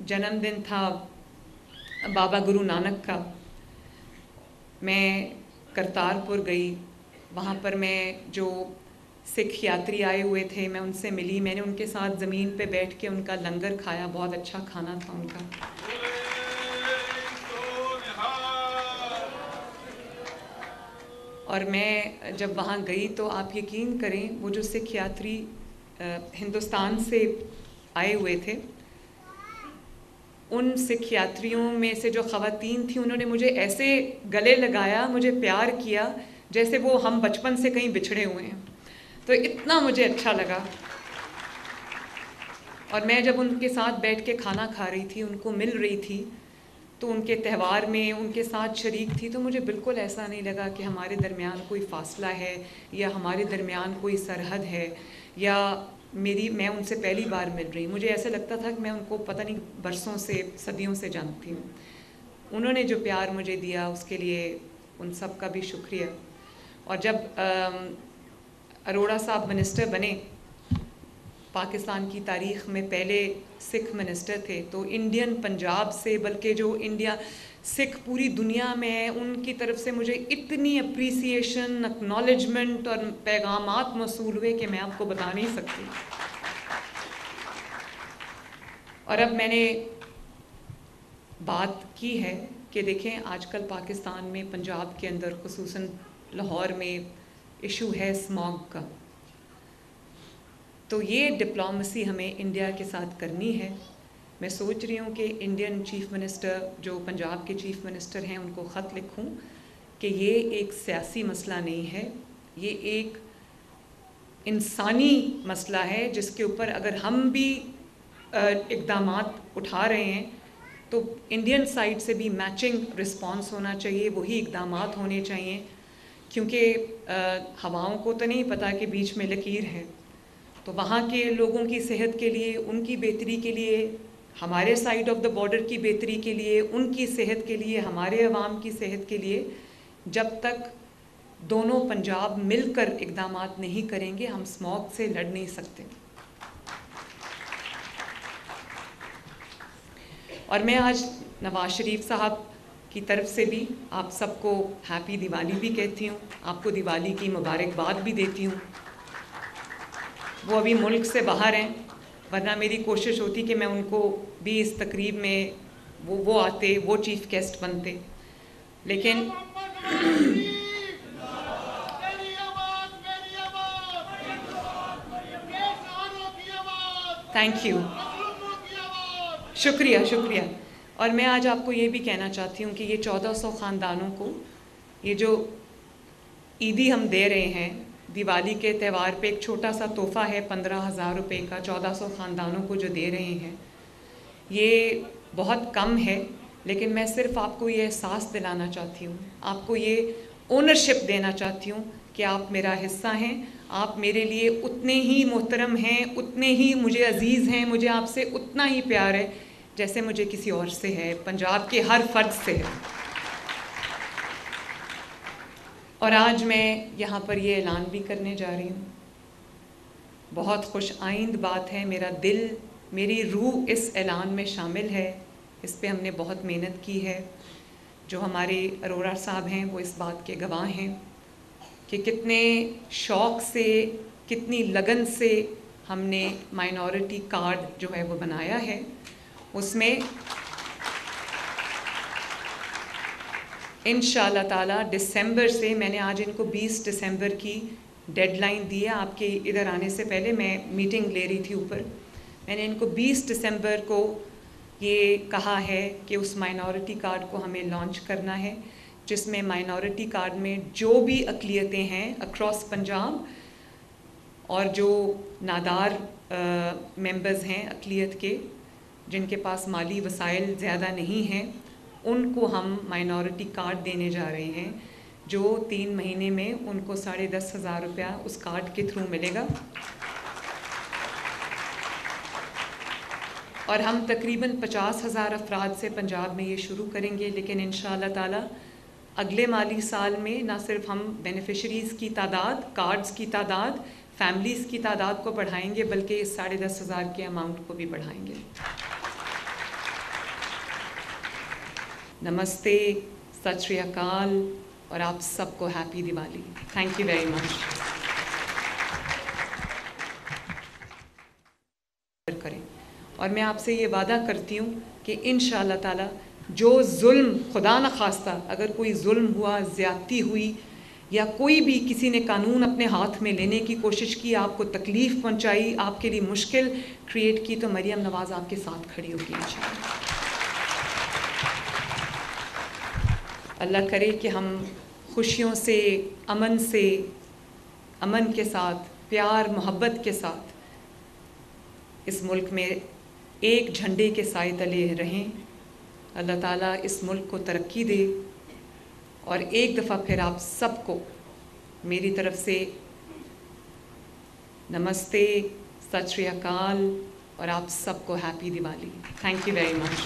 जन्मदिन था बाबा गुरु नानक का। मैं करतारपुर गई, वहाँ पर मैं जो सिख यात्री आए हुए थे मैं उनसे मिली, मैंने उनके साथ ज़मीन पे बैठ के उनका लंगर खाया, बहुत अच्छा खाना था उनका। और मैं जब वहाँ गई तो आप यकीन करें, वो जो सिख यात्री हिंदुस्तान से आए हुए थे, उन सिख यात्रियों में से जो ख़वातीन थी उन्होंने मुझे ऐसे गले लगाया, मुझे प्यार किया जैसे वो हम बचपन से कहीं बिछड़े हुए हैं। तो इतना मुझे अच्छा लगा। और मैं जब उनके साथ बैठ के खाना खा रही थी, उनको मिल रही थी, तो उनके त्यौहार में उनके साथ शरीक थी, तो मुझे बिल्कुल ऐसा नहीं लगा कि हमारे दरमियान कोई फ़ासला है या हमारे दरमियान कोई सरहद है या मैं उनसे पहली बार मिल रही। मुझे ऐसा लगता था कि मैं उनको पता नहीं बरसों से, सदियों से जानती हूँ। उन्होंने जो प्यार मुझे दिया उसके लिए उन सब का भी शुक्रिया। और जब अरोड़ा साहब मिनिस्टर बने, पाकिस्तान की तारीख़ में पहले सिख मिनिस्टर थे, तो इंडियन पंजाब से, बल्कि जो इंडिया सिख पूरी दुनिया में है, उनकी तरफ से मुझे इतनी अप्रिसिएशन, एक्नॉलेजमेंट और पैगामात मौसूल हुए कि मैं आपको बता नहीं सकती। और अब मैंने बात की है कि देखें, आजकल पाकिस्तान में, पंजाब के अंदर, खुसूसन लाहौर में इशू है स्मॉग का। तो ये डिप्लोमेसी हमें इंडिया के साथ करनी है। मैं सोच रही हूँ कि इंडियन चीफ़ मिनिस्टर, जो पंजाब के चीफ़ मिनिस्टर हैं, उनको ख़त लिखूँ कि ये एक सियासी मसला नहीं है, ये एक इंसानी मसला है जिसके ऊपर अगर हम भी इक़दामात उठा रहे हैं तो इंडियन साइड से भी मैचिंग रिस्पॉन्स होना चाहिए, वही इक़दामात होने चाहिए। क्योंकि हवाओं को तो नहीं पता कि बीच में लकीर है। तो वहाँ के लोगों की सेहत के लिए, उनकी बेहतरी के लिए, हमारे साइड ऑफ द बॉर्डर की बेहतरी के लिए, उनकी सेहत के लिए, हमारे अवाम की सेहत के लिए, जब तक दोनों पंजाब मिलकर इक़दामात नहीं करेंगे, हम स्मॉग से लड़ नहीं सकते। और मैं आज नवाज शरीफ साहब की तरफ से भी आप सबको हैप्पी दिवाली भी कहती हूँ, आपको दिवाली की मुबारकबाद भी देती हूँ। वो अभी मुल्क से बाहर हैं, वरना मेरी कोशिश होती कि मैं उनको भी इस तकरीब में वो आते, वो चीफ़ गेस्ट बनते, लेकिन थैंक यू, शुक्रिया शुक्रिया। और मैं आज आपको ये भी कहना चाहती हूँ कि ये 1400 ख़ानदानों को ये जो ईदी हम दे रहे हैं, दिवाली के त्यौहार पे एक छोटा सा तोहफ़ा है 15,000 रुपये का, 1400 ख़ानदानों को जो दे रहे हैं, ये बहुत कम है। लेकिन मैं सिर्फ आपको ये एहसास दिलाना चाहती हूँ, आपको ये ओनरशिप देना चाहती हूँ कि आप मेरा हिस्सा हैं, आप मेरे लिए उतने ही मोहतरम हैं, उतने ही मुझे अज़ीज़ हैं, मुझे आपसे उतना ही प्यार है जैसे मुझे किसी और से है, पंजाब के हर फ़र्द से है। और आज मैं यहाँ पर ये ऐलान भी करने जा रही हूँ, बहुत खुश आइंद बात है, मेरा दिल, मेरी रूह इस ऐलान में शामिल है। इस पे हमने बहुत मेहनत की है। जो हमारे अरोड़ा साहब हैं वो इस बात के गवाह हैं कि कितने शौक़ से, कितनी लगन से हमने माइनॉरिटी कार्ड जो है वो बनाया है। उसमें इंशाअल्लाह ताला दिसंबर से, मैंने आज इनको 20 दिसंबर की डेडलाइन दी है। आपके इधर आने से पहले मैं मीटिंग ले रही थी ऊपर, मैंने इनको 20 दिसंबर को ये कहा है कि उस माइनॉरिटी कार्ड को हमें लॉन्च करना है, जिसमें माइनॉरिटी कार्ड में जो भी अक़लियतें हैं अक्रॉस पंजाब और जो नादार मेंबर्स हैं अक़लियत के, जिनके पास माली वसाइल ज़्यादा नहीं हैं, उनको हम माइनॉरिटी कार्ड देने जा रहे हैं, जो 3 महीने में उनको 10,500 रुपया उस कार्ड के थ्रू मिलेगा। और हम तकरीबन 50,000 अफराद से पंजाब में ये शुरू करेंगे, लेकिन इंशाअल्लाह ताला अगले माली साल में ना सिर्फ हम बेनिफिशरीज़ की तादाद, कार्ड्स की तादाद, फैमिलीज़ की तादाद को बढ़ाएंगे, बल्कि इस 10,500 के अमाउंट को भी बढ़ाएंगे। नमस्ते, सत श्री अकाल और आप सबको happy Diwali. Thank you very much. करें और मैं आपसे ये वादा करती हूँ कि इंशाअल्लाह ताला जो जुल्म, खुदा न खास्ता अगर कोई जुल्म हुआ, ज़्यादती हुई या कोई भी किसी ने कानून अपने हाथ में लेने की कोशिश की, आपको तकलीफ़ पहुँचाई, आपके लिए मुश्किल क्रिएट की, तो मरियम नवाज़ आपके साथ खड़ी होगी इंशाअल्लाह। अल्लाह करे कि हम खुशियों से, अमन के साथ, प्यार मोहब्बत के साथ इस मुल्क में एक झंडे के साए तले रहें। अल्लाह ताला इस मुल्क को तरक्की दे और एक दफ़ा फिर आप सबको मेरी तरफ से नमस्ते, सत श्री अकाल और आप सबको happy Diwali. Thank you very much.